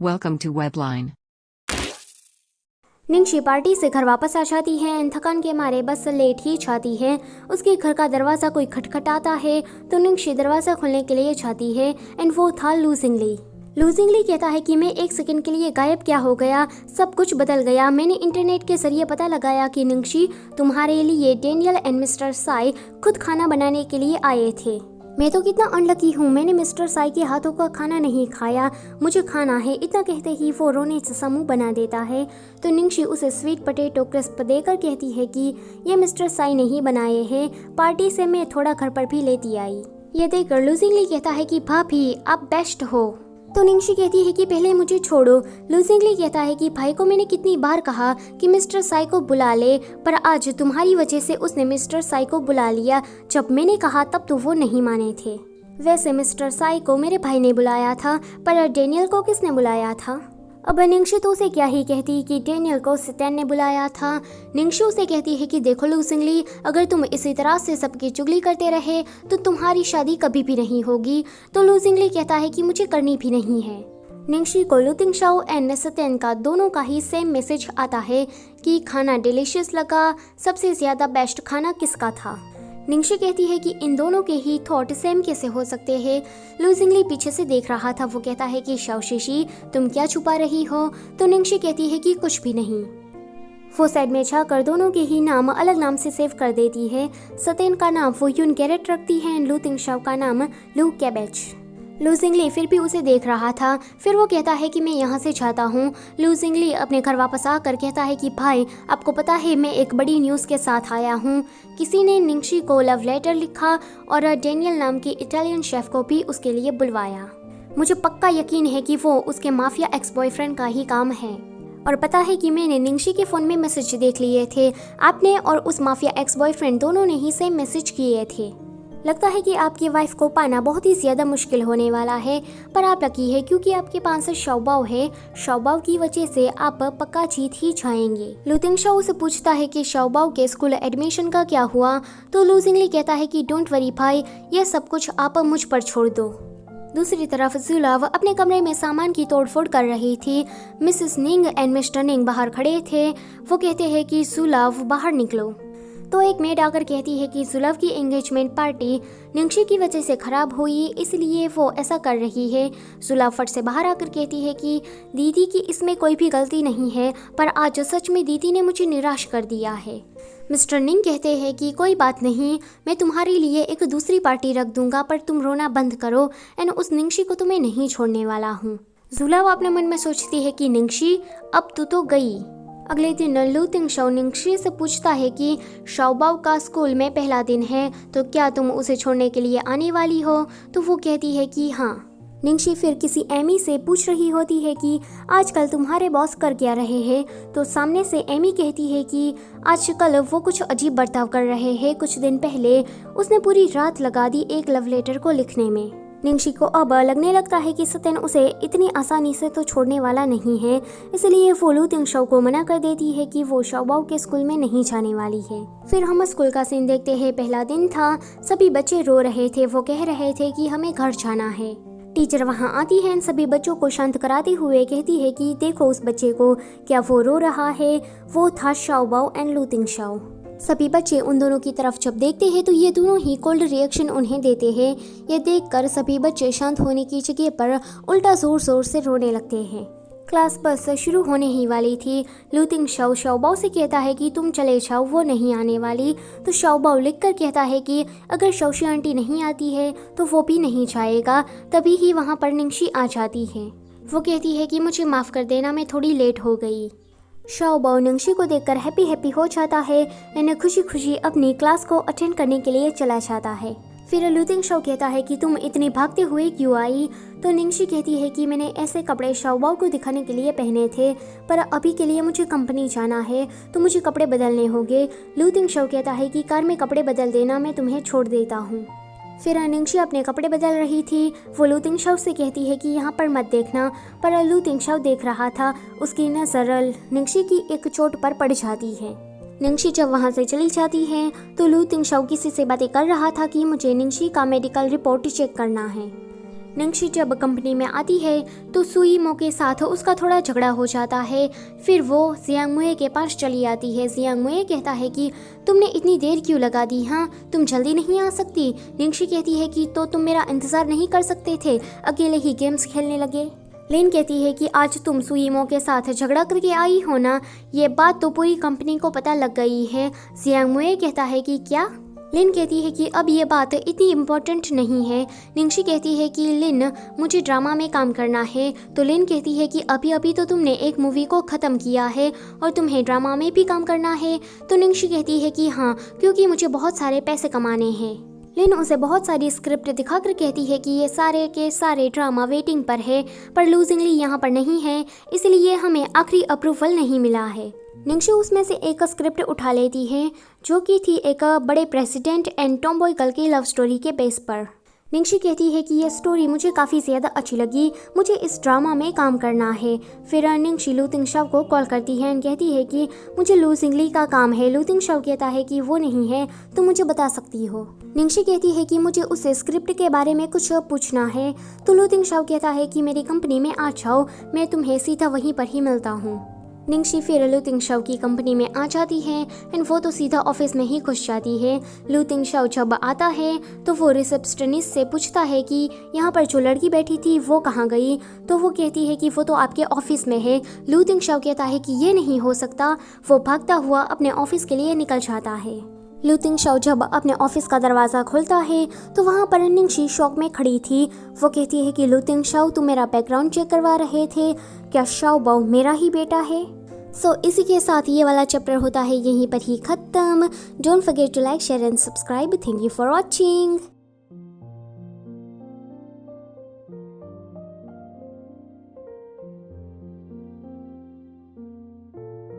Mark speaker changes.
Speaker 1: Welcome to Webline.
Speaker 2: निंगशी party से घर वापस आ जाती है एंड थकान के मारे बस लेट ही जाती है। उसके घर का दरवाज़ा कोई खटखटाता है तो निंगशी दरवाज़ा खोलने के लिए जाती है एंड वो था लूजिंगली। लूजिंगली कहता है कि मैं एक सेकंड के लिए गायब क्या हो गया, सब कुछ बदल गया। मैंने इंटरनेट के जरिए पता लगाया कि निंगशी तुम्हारे लिए डैनियल एंड मिस्टर साई खुद खाना बनाने के लिए आए थे। मैं तो कितना अनलकी हूँ, मैंने मिस्टर साई के हाथों का खाना नहीं खाया, मुझे खाना है। इतना कहते ही वो रोने से मुंह बना देता है तो निंगशी उसे स्वीट पोटैटो क्रिस्प देकर कहती है कि ये मिस्टर साई नहीं बनाए हैं, पार्टी से मैं थोड़ा घर पर भी लेती आई। ये देखकर लूजिंगली कहता है कि भाभी आप बेस्ट हो। तो निंगशी कहती है कि पहले मुझे छोड़ो। लूजिंगली कहता है कि भाई को मैंने कितनी बार कहा कि मिस्टर साई को बुला ले, पर आज तुम्हारी वजह से उसने मिस्टर साई को बुला लिया। जब मैंने कहा तब तो वो नहीं माने थे। वैसे मिस्टर साई को मेरे भाई ने बुलाया था, पर डैनियल को किसने बुलाया था? अब निंगशी तो उसे क्या ही कहती कि डैनियल को सैतान ने बुलाया था। निंगशी उसे कहती है कि देखो लूजिंगली, अगर तुम इसी तरह से सबकी चुगली करते रहे तो तुम्हारी शादी कभी भी नहीं होगी। तो लूजिंगली कहता है कि मुझे करनी भी नहीं है। निंगशी को लुतिंगशाओ एंड सैतान का दोनों का ही सेम मैसेज आता है कि खाना डिलीशियस लगा, सबसे ज़्यादा बेस्ट खाना किसका था। निंगशी कहती है कि इन दोनों के ही थॉट सेम कैसे हो सकते हैं। लूजिंगली पीछे से देख रहा था। वो कहता है कि शाओशिशी तुम क्या छुपा रही हो? तो निंगशी कहती है कि कुछ भी नहीं। वो साइड में जाकर दोनों के ही नाम अलग नाम से सेव कर देती है। सतेन का नाम वो यून कैरेट रखती है एंड लुतिंगशाओ का नाम लू कैबेज। लूजिंगली फिर भी उसे देख रहा था। फिर वो कहता है कि मैं यहाँ से जाता हूँ। लूजिंगली अपने घर वापस आकर कहता है कि भाई आपको पता है मैं एक बड़ी न्यूज़ के साथ आया हूँ। किसी ने निंगशी को लव लेटर लिखा और डैनियल नाम के इटालियन शेफ को भी उसके लिए बुलवाया। मुझे पक्का यकीन है कि वो उसके माफिया एक्स बॉयफ्रेंड का ही काम है। और पता है कि मैंने निंगशी के फ़ोन में मैसेज देख लिए थे। आपने और उस माफिया एक्स बॉयफ्रेंड दोनों ने ही सेम मैसेज किए थे। लगता है कि आपकी वाइफ को पाना बहुत ही ज़्यादा मुश्किल होने वाला है, पर आप लकी है क्योंकि आपके पास शाओबाओ है। शाओबाओ की वजह से आप पक्का जीत ही जाएंगे। लुतिंगशाओ से पूछता है कि शाओबाओ के स्कूल एडमिशन का क्या हुआ? तो लूजिंगली कहता है कि डोंट वरी भाई, ये सब कुछ आप मुझ पर छोड़ दो। दूसरी तरफ जुलाव अपने कमरे में सामान की तोड़फोड़ कर रही थी। मिसेस निंग एंड मिस्टर निंग बाहर खड़े थे। वो कहते हैं कि जुलाव बाहर निकलो। तो एक मेड आकर कहती है कि जुलाव की एंगेजमेंट पार्टी निंगशी की वजह से खराब हुई, इसलिए वो ऐसा कर रही है। जुलाव फट से बाहर आकर कहती है कि दीदी की इसमें कोई भी गलती नहीं है, पर आज सच में दीदी ने मुझे निराश कर दिया है। मिस्टर निंग कहते हैं कि कोई बात नहीं, मैं तुम्हारे लिए एक दूसरी पार्टी रख दूंगा, पर तुम रोना बंद करो एंड उस निंगशी को तो मैं नहीं छोड़ने वाला हूँ। जुलाव अपने मन में सोचती है कि निंगशी अब तू तो गई। अगले दिन लुतिंगशाओ निंगशी से पूछता है कि शाओबाओ का स्कूल में पहला दिन है, तो क्या तुम उसे छोड़ने के लिए आने वाली हो? तो वो कहती है कि हाँ। निंगशी फिर किसी एमी से पूछ रही होती है कि आजकल तुम्हारे बॉस कर क्या रहे हैं? तो सामने से एमी कहती है कि आजकल वो कुछ अजीब बर्ताव कर रहे हैं। कुछ दिन पहले उसने पूरी रात लगा दी एक लव लेटर को लिखने में। निंगशी को अब लगने लगता है कि सतेन उसे इतनी आसानी से तो छोड़ने वाला नहीं है, इसलिए वो लुतिंगशाओ को मना कर देती है कि वो शाओबाओ के स्कूल में नहीं जाने वाली है। फिर हम स्कूल का सीन देखते हैं। पहला दिन था, सभी बच्चे रो रहे थे। वो कह रहे थे कि हमें घर जाना है। टीचर वहाँ आती है, सभी बच्चों को शांत कराते हुए कहती है कि देखो उस बच्चे को, क्या वो रो रहा है? वो था शाओबाओ एंड लुतिंगशाओ। सभी बच्चे उन दोनों की तरफ जब देखते हैं तो ये दोनों ही कोल्ड रिएक्शन उन्हें देते हैं। ये देखकर सभी बच्चे शांत होने की जगह पर उल्टा जोर जोर से रोने लगते हैं। क्लास बस शुरू होने ही वाली थी। लुतिंगशाओ शाओबाओ से कहता है कि तुम चले जाओ, वो नहीं आने वाली। तो शाओबाओ लिखकर कहता है कि अगर शौशी आंटी नहीं आती है तो वो भी नहीं जाएगा। तभी ही वहाँ पर निंगशी आ जाती है। वो कहती है कि मुझे माफ़ कर देना, मैं थोड़ी लेट हो गई। शाओबाओ निंगशी को देखकर हैप्पी हो जाता है एंड खुशी खुशी अपनी क्लास को अटेंड करने के लिए चला जाता है। फिर लुतिंगशाओ कहता है कि तुम इतनी भागते हुए क्यों आई? तो निंगशी कहती है कि मैंने ऐसे कपड़े शाओबाओ को दिखाने के लिए पहने थे, पर अभी के लिए मुझे कंपनी जाना है तो मुझे कपड़े बदलने होंगे। लुतिंगशाओ कहता है कि कार में कपड़े बदल देना, मैं तुम्हें छोड़ देता हूँ। फिर निंगशी अपने कपड़े बदल रही थी। वो लुतिंगशाओ से कहती है कि यहाँ पर मत देखना, पर लुतिंगशाओ देख रहा था। उसकी नज़र निंगशी की एक चोट पर पड़ जाती है। निंगशी जब वहाँ से चली जाती है तो लुतिंगशाओ किसी से बातें कर रहा था कि मुझे निंगशी का मेडिकल रिपोर्ट चेक करना है। निंगशी जब कंपनी में आती है तो सुईमो के साथ उसका थोड़ा झगड़ा हो जाता है। फिर वो जियांग मुए के पास चली आती है। जियांग मुए कहता है कि तुमने इतनी देर क्यों लगा दी, हाँ तुम जल्दी नहीं आ सकती। निंगशी कहती है कि तो तुम मेरा इंतज़ार नहीं कर सकते थे, अकेले ही गेम्स खेलने लगे। लिन कहती है कि आज तुम सुईमो के साथ झगड़ा करके आई हो ना, ये बात तो पूरी कंपनी को पता लग गई है। जियांग मुए कहता है कि क्या? लिन कहती है कि अब ये बात इतनी इम्पोर्टेंट नहीं है। निंगशी कहती है कि लिन मुझे ड्रामा में काम करना है। तो लिन कहती है कि अभी अभी तो तुमने एक मूवी को ख़त्म किया है और तुम्हें ड्रामा में भी काम करना है। तो निंगशी कहती है कि हाँ, क्योंकि मुझे बहुत सारे पैसे कमाने हैं। लिन उसे बहुत सारी स्क्रिप्ट दिखाकर कहती है कि ये सारे के सारे ड्रामा वेटिंग पर है, पर लूजिंगली यहाँ पर नहीं है, इसलिए हमें आखिरी अप्रूवल नहीं मिला है। निंगशी उसमें से एक स्क्रिप्ट उठा लेती है जो कि थी एक बड़े प्रेसिडेंट एंड टॉमबॉय गर्ल की लव स्टोरी के बेस पर। निंगशी कहती है कि यह स्टोरी मुझे काफ़ी ज़्यादा अच्छी लगी, मुझे इस ड्रामा में काम करना है। फिर निंगशी लू तिंगशाओ को कॉल करती है एंड कहती है कि मुझे लू जिंगली का काम है। लू तिंगशाओ कहता है कि वो नहीं है, तो मुझे बता सकती हो। निंगशी कहती है कि मुझे उस स्क्रिप्ट के बारे में कुछ पूछना है। तो लू तिंगशाओ कहता है कि मेरी कंपनी में आ जाओ, मैं तुम्हें सीधा वहीं पर ही मिलता हूँ। निंगशी फिर लू तिंगशाओ की कंपनी में आ जाती है एंड वो तो सीधा ऑफिस में ही घुस जाती है। लू तिंगशाओ जब आता है तो वो रिसेप्शनिस्ट से पूछता है कि यहाँ पर जो लड़की बैठी थी वो कहाँ गई। तो वो कहती है कि वो तो आपके ऑफिस में है। लू तिंगशाओ कहता है कि ये नहीं हो सकता। वो भागता हुआ अपने ऑफिस के लिए निकल जाता है। लू तिंगशाओ जब अपने ऑफिस का दरवाज़ा खोलता है तो वहाँ पर निंगशी शॉक में खड़ी थी। वो कहती है कि लू तिंगशाओ तुम मेरा बैकग्राउंड चेक करवा रहे थे, क्या शाओ बाओ मेरा ही बेटा है? सो इसी के साथ ये वाला चैप्टर होता है यहीं पर ही ख़त्म। Don't forget to like, share and subscribe. Thank you for watching.